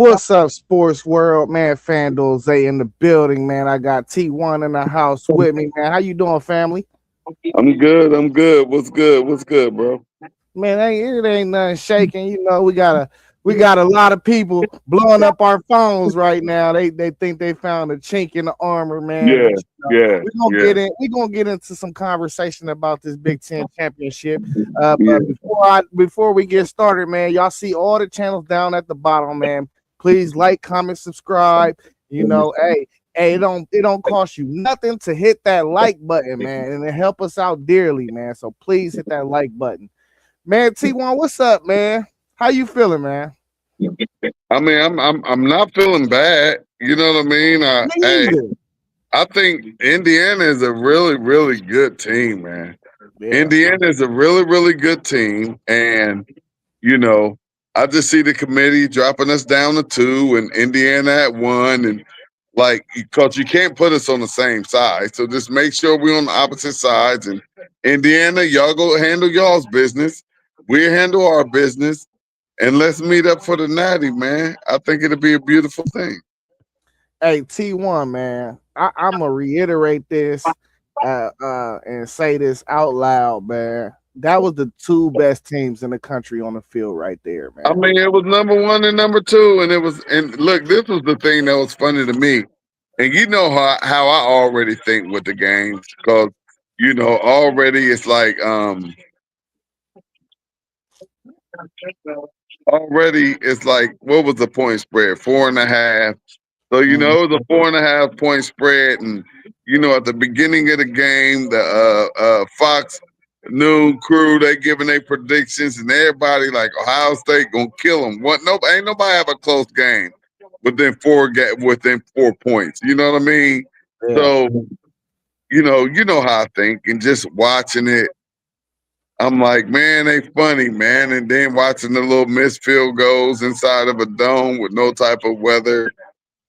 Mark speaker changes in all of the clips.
Speaker 1: What's up, sports world, man? FanDuel Zay in the building, man. I got T1 in the house with me, man. How you doing, family?
Speaker 2: I'm good. I'm good. What's good? What's good, bro?
Speaker 1: Man, it ain't nothing shaking. We got a lot of people blowing up our phones right now. They think they found a chink in the armor, man.
Speaker 2: Yeah,
Speaker 1: But
Speaker 2: yeah, yeah,
Speaker 1: we're gonna get into some conversation about this Big Ten championship.
Speaker 2: yeah,
Speaker 1: But before we get started, man, y'all see all the channels down at the bottom, man. Please like, comment, subscribe. Hey, it don't cost you nothing to hit that like button, man, and it help us out dearly, man. So please hit that like button. Man, T1, what's up, man? How you feeling, man?
Speaker 2: I mean, I'm not feeling bad. You know what I mean?
Speaker 1: Me
Speaker 2: Hey,
Speaker 1: either.
Speaker 2: I think Indiana is a really, really good team, man.
Speaker 1: Yeah.
Speaker 2: Indiana is a really, really good team, and you know, I just see the committee dropping us down to 2 and Indiana at 1, and like, because you can't put us on the same side. So just make sure we're on the opposite sides. And Indiana, y'all go handle y'all's business. We handle our business. And let's meet up for the natty, man. I think it'll be a beautiful thing.
Speaker 1: Hey, T1, man. I'm gonna reiterate this and say this out loud, man. That was the two best teams in the country on the field right there,
Speaker 2: I
Speaker 1: man.
Speaker 2: mean, it was number 1 and number 2, and look, this was the thing that was funny to me. And you know how I already think with the games, because already it's like what was the point spread? 4.5. So
Speaker 1: Mhm.
Speaker 2: it was a 4.5 point spread, and at the beginning of the game, the Fox Noon crew, they giving their predictions, and everybody like Ohio State gonna kill them. What? No, ain't nobody have a close game within 4 points. You know what I mean?
Speaker 1: Yeah.
Speaker 2: So you know how I think, and just watching it, I'm like, man, they funny, man. And then watching the little missed field goals inside of a dome with no type of weather,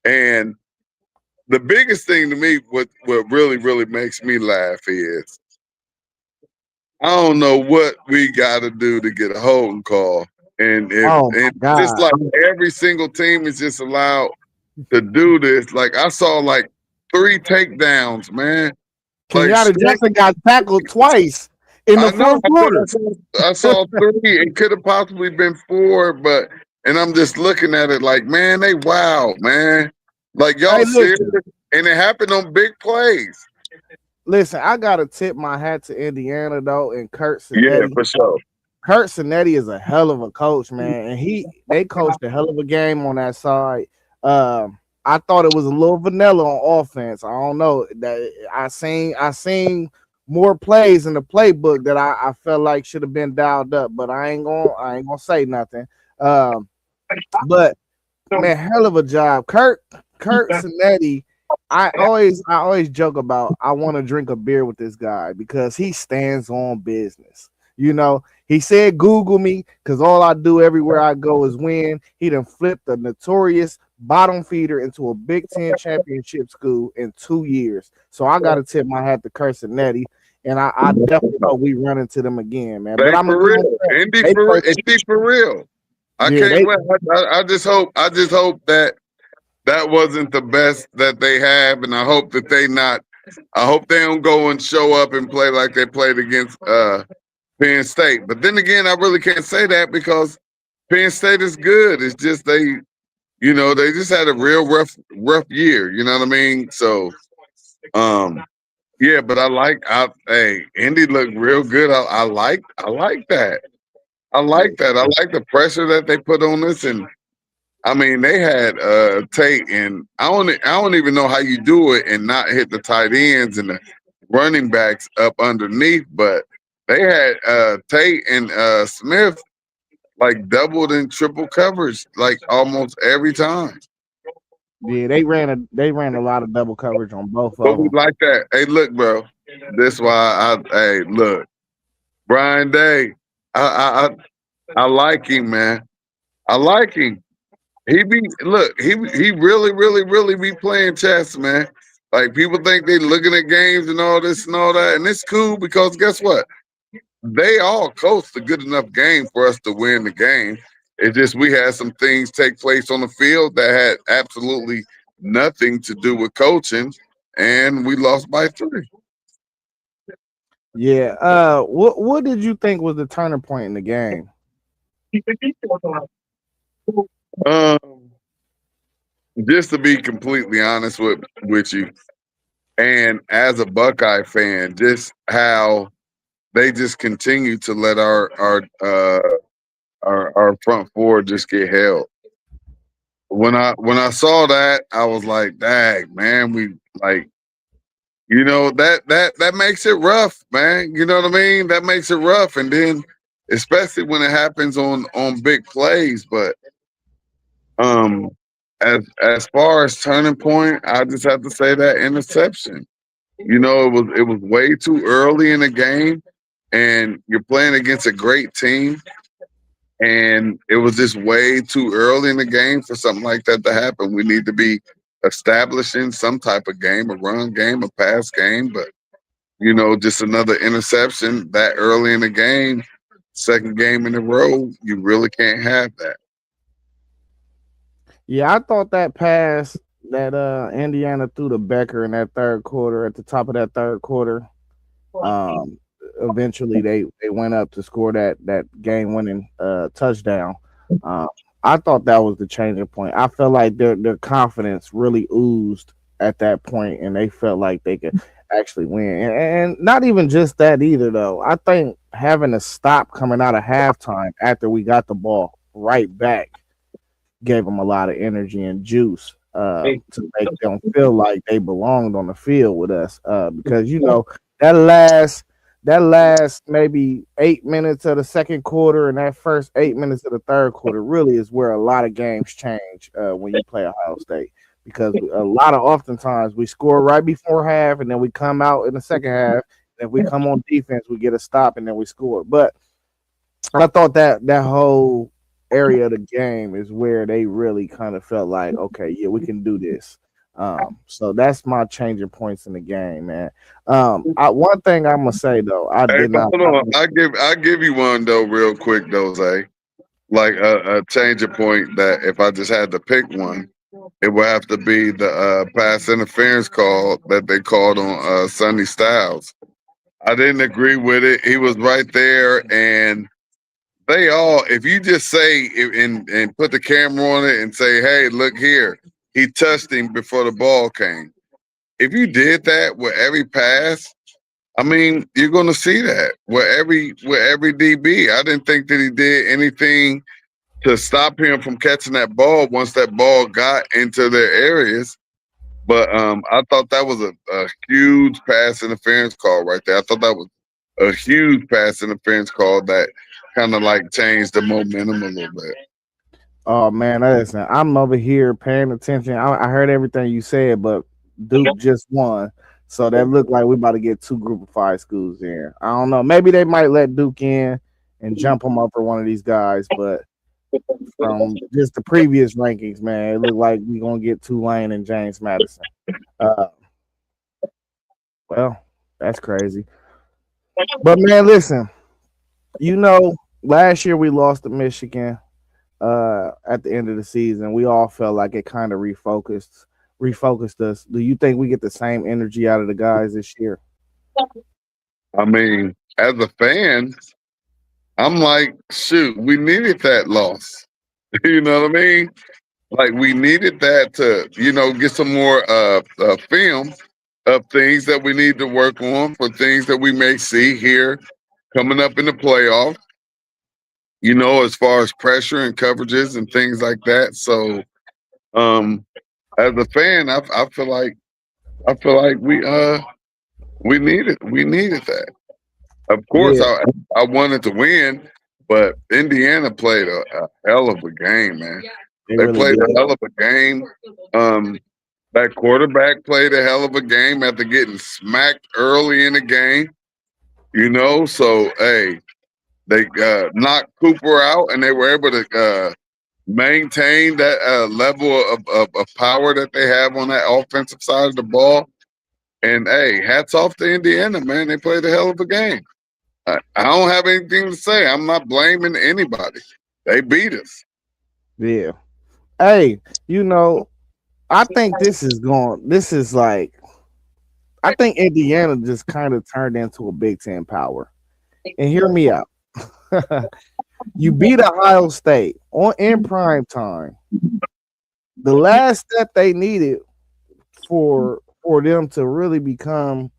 Speaker 2: and the biggest thing to me, what really, really makes me laugh is I don't know what we got to do to get a holding call, and
Speaker 1: Oh my
Speaker 2: just
Speaker 1: God.
Speaker 2: like every single team is just allowed to do this. Like I saw like 3 takedowns, man. Like
Speaker 1: Kenyatta
Speaker 2: straight.
Speaker 1: Jackson got tackled twice in the
Speaker 2: I know.
Speaker 1: fourth quarter.
Speaker 2: I saw 3. It could have possibly been 4, and I'm just looking at it like, man, they wow, man. Like
Speaker 1: Hey,
Speaker 2: y'all serious?
Speaker 1: listen.
Speaker 2: And it happened on big plays.
Speaker 1: Listen, I gotta tip my hat to Indiana though and Kurt
Speaker 2: Yeah,
Speaker 1: Sinetti.
Speaker 2: for sure.
Speaker 1: Kurt Sinetti is a hell of a coach, man, and they coached a hell of a game on that side. I thought it was a little vanilla on offense. I don't know that I seen more plays in the playbook that I felt like should have been dialed up, but I ain't gonna say nothing. Um, but man, hell of a job, Kurt Sinetti. I always joke about I want to drink a beer with this guy because he stands on business. He said Google me because all I do everywhere I go is win. He done flipped the notorious bottom feeder into a Big Ten championship school in 2 years. So I gotta tip my hat to Curcinetti, and I definitely hope we run into them again, man. But
Speaker 2: They
Speaker 1: I'm gonna
Speaker 2: for
Speaker 1: give them
Speaker 2: real.
Speaker 1: credit. They play,
Speaker 2: Indy for real. I
Speaker 1: yeah,
Speaker 2: can't
Speaker 1: they
Speaker 2: wait. I just hope that that wasn't the best that they have, and I hope that I hope they don't go and show up and play like they played against Penn State. But then again, I really can't say that because Penn State is good. It's just they just had a real rough year. You know what I mean? So yeah, but hey, Indy looked real good. I like that. I
Speaker 1: yeah.
Speaker 2: like that. I like the pressure that they put on us, and I mean they had Tate, and I don't even know how you do it and not hit the tight ends and the running backs up underneath, but they had Tate and Smith like doubled and triple coverage like almost every time.
Speaker 1: Yeah, they ran a lot of double coverage on both
Speaker 2: But
Speaker 1: of
Speaker 2: we
Speaker 1: them.
Speaker 2: like that. Hey, look, bro. This why hey, look, Brian Day. I I like him, man. I like him. He really, really, really be playing chess, man. Like people think they looking at games and all this and all that, and it's cool because guess what? They all coached a good enough game for us to win the game. It just we had some things take place on the field that had absolutely nothing to do with coaching, and we lost by 3.
Speaker 1: Yeah. What did you think was the turning point in the game?
Speaker 2: Um, just to be completely honest with you, and as a Buckeye fan, just how they just continue to let our front four just get held. When I saw that, I was like, "Dang, man, we like." That makes it rough, man. You know what I mean? That makes it rough, and then especially when it happens on big plays. But um, as far as turning point, I just have to say that interception. It was way too early in the game, and you're playing against a great team, and it was just way too early in the game for something like that to happen. We need to be establishing some type of game, a run game, a pass game, but just another interception that early in the game, second game in a row, you really can't have that.
Speaker 1: Yeah, I thought that pass that Indiana threw to Becker in that third quarter at the top of that third quarter. Um, Eventually they went up to score that game winning touchdown. Um, I thought that was the changing point. I felt like their confidence really oozed at that point, and they felt like they could actually win. And not even just that either, though. I think having to stop coming out of halftime after we got the ball right back gave them a lot of energy and juice to make them feel like they belonged on the field with us. Because that last that last maybe 8 minutes of the second quarter and that first 8 minutes of the third quarter really is where a lot of games change when you play Ohio State. Because a lot of oftentimes we score right before half and then we come out in the second half. And if we come on defense, we get a stop and then we score. But I thought that whole area of the game is where they really kind of felt like, okay, yeah, we can do this. So that's my changing points in the game, man. One thing I'm gonna say though, I
Speaker 2: Hey,
Speaker 1: did
Speaker 2: but
Speaker 1: not.
Speaker 2: hold on, I give you one though, real quick, though, Zay. Like a change of point that if I just had to pick one, it would have to be the pass interference call that they called on Sonny Styles. I didn't agree with it. He was right there, and they all, if you just say and put the camera on it and say, "Hey, look here, he touched him before the ball came." If you did that with every pass, I mean, you're going to see that with every DB. I didn't think that he did anything to stop him from catching that ball once that ball got into their areas. But I thought that was a huge pass interference call right there. I thought that was a huge pass interference call that kind of like changed the momentum a little bit.
Speaker 1: Oh man, listen, I'm over here paying attention. I heard everything you said, but Duke just won, so that looked like we about to get two Group of Five schools in. I don't know. Maybe they might let Duke in and jump him up for one of these guys, but from just the previous rankings, man, it looked like we gonna get Tulane and James Madison. Uh, well, that's crazy. But man, listen, you know, last year we lost to Michigan at the end of the season. We all felt like it kind of refocused us. Do you think we get the same energy out of the guys this year?
Speaker 2: I mean, as a fan, I'm like, shoot, we needed that loss. You know what I mean? Like we needed that to, get some more film of things that we need to work on for things that we may see here coming up in the playoff. As far as pressure and coverages and things like that. So, um, as a fan, I feel like we needed that. Of course,
Speaker 1: Yeah,
Speaker 2: I wanted to win, but Indiana played a hell of a game, man.
Speaker 1: they
Speaker 2: They
Speaker 1: really
Speaker 2: played
Speaker 1: did.
Speaker 2: a hell of a game. Um, that quarterback played a hell of a game after getting smacked early in the game. So hey, they knocked Cooper out, and they were able to maintain that level of power that they have on that offensive side of the ball. And hey, hats off to Indiana, man. They played a hell of a game. I don't have anything to say. I'm not blaming anybody. They beat us.
Speaker 1: Yeah. Hey, you know, I think this is going. This is like I think Indiana just kind of turned into a Big Ten power. And hear me out. You beat Ohio State on in prime time. The last step they needed for them to really become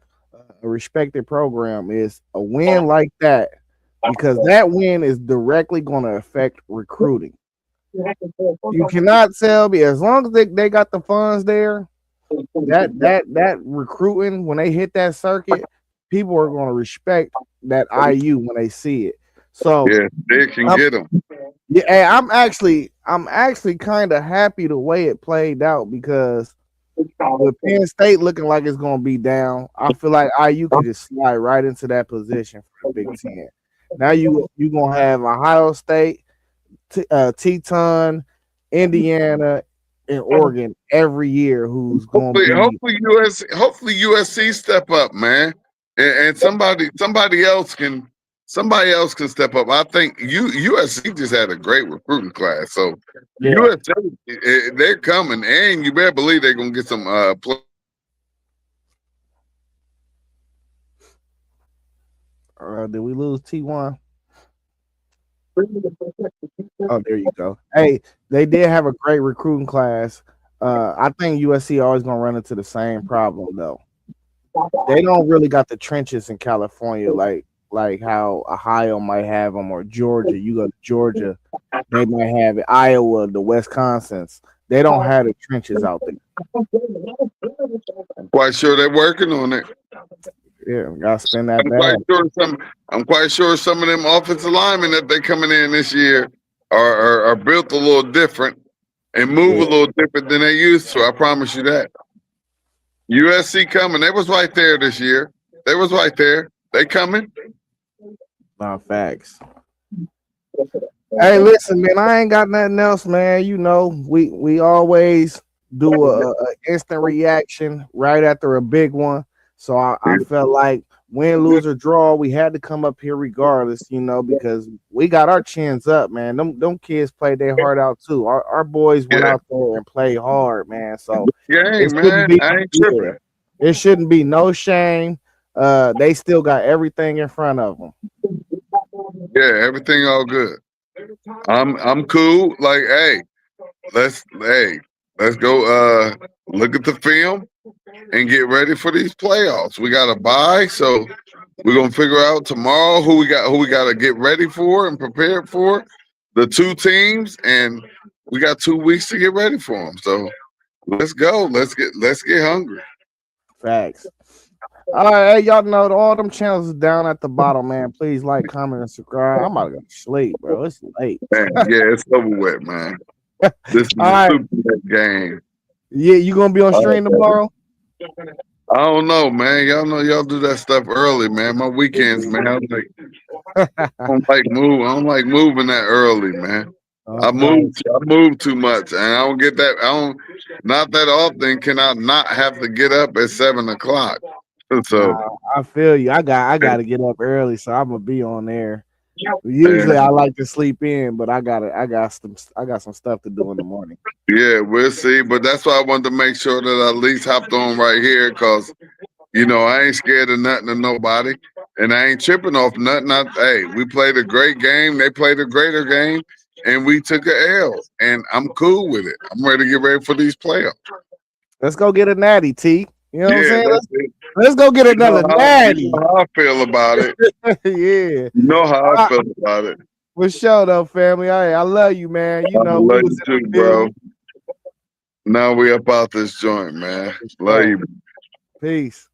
Speaker 1: a respected program is a win like that, because that win is directly going to affect recruiting. You cannot tell me, as long as they got the funds there, that recruiting, when they hit that circuit, people are going to respect that IU when they see it. So
Speaker 2: Yeah, they can
Speaker 1: I'm,
Speaker 2: get them.
Speaker 1: yeah, hey, I'm actually kind of happy the way it played out, because with Penn State looking like it's going to be down, I feel like IU could just slide right into that position for the Big Ten. Now you gonna have Ohio State, Teton, Indiana, and Oregon every year, who's going to
Speaker 2: Hopefully,
Speaker 1: be
Speaker 2: hopefully USC step up, man, and somebody else can step up. I think USC just had a great recruiting class, so
Speaker 1: yeah.
Speaker 2: USC they're coming, and you better believe they're gonna get some
Speaker 1: Did we lose T1? Oh, there you go. Hey, they did have a great recruiting class. I think USC always gonna run into the same problem though. They don't really got the trenches in California like how Ohio might have them, or Georgia. You go to Georgia, they might have it. Iowa, the Wisconsins. They don't have the trenches out there.
Speaker 2: quite sure they're working on it.
Speaker 1: Yeah, gotta spend that
Speaker 2: I'm quite
Speaker 1: bag.
Speaker 2: sure some of them offensive linemen that they coming in this year are built a little different and move a
Speaker 1: Yeah,
Speaker 2: little different than they used to. I promise you that. USC coming. They was right there this year. They was right there. They coming.
Speaker 1: not facts. Hey, listen, man, I ain't got nothing else, man. You know, we always do a instant reaction right after a big one. So I felt like win, lose, or draw, we had to come up here regardless, because we got our chins up, man. Them kids played their heart out too. Our boys went
Speaker 2: Yeah.
Speaker 1: out there and played hard, man. So it
Speaker 2: Game,
Speaker 1: shouldn't
Speaker 2: man.
Speaker 1: be,
Speaker 2: I ain't
Speaker 1: yeah,
Speaker 2: tripping.
Speaker 1: it shouldn't be no shame. They still got everything in front of them.
Speaker 2: Yeah, everything all good. I'm cool. Like, hey, let's go look at the film and get ready for these playoffs. We got a bye, so we're gonna figure out tomorrow who we got to get ready for and prepared for the two teams, and we got 2 weeks to get ready for them. So let's go. Let's get hungry.
Speaker 1: Facts. All right, hey, y'all know all them channels is down at the bottom, man. Please like, comment, and subscribe. I'm about to go to sleep, bro. It's late.
Speaker 2: Man, yeah, it's over with, man. This is
Speaker 1: All
Speaker 2: a
Speaker 1: right.
Speaker 2: super game.
Speaker 1: Yeah, you gonna be on stream tomorrow?
Speaker 2: I don't know, man. Y'all know y'all do that stuff early, man. My weekends, man. I don't like moving that early, man.
Speaker 1: Okay.
Speaker 2: I move too much, and I don't get that. I don't not that often can I not have to get up at 7 o'clock. So
Speaker 1: Nah, I feel you. I gotta get up early, so I'm gonna be on there.
Speaker 2: yeah,
Speaker 1: Usually I like to sleep in, but I got some stuff to do in the morning.
Speaker 2: yeah, we'll see. But that's why I wanted to make sure that I at least hopped on right here, cause I ain't scared of nothing or nobody, and I ain't tripping off nothing. Hey, we played a great game. They played a greater game, and we took a L, and I'm cool with it. I'm ready to get ready for these playoffs.
Speaker 1: Let's go get a natty, T. You know what I'm
Speaker 2: Yeah,
Speaker 1: saying?
Speaker 2: that's it.
Speaker 1: Let's go get another
Speaker 2: You
Speaker 1: natty.
Speaker 2: know how I feel about it.
Speaker 1: Yeah.
Speaker 2: You know how I
Speaker 1: I,
Speaker 2: feel about it.
Speaker 1: for sure though, family. I love you, man.
Speaker 2: I
Speaker 1: We
Speaker 2: love
Speaker 1: was
Speaker 2: you
Speaker 1: in
Speaker 2: too,
Speaker 1: the
Speaker 2: bro.
Speaker 1: building.
Speaker 2: Now we up out this joint, man. Love
Speaker 1: So,
Speaker 2: you.
Speaker 1: peace.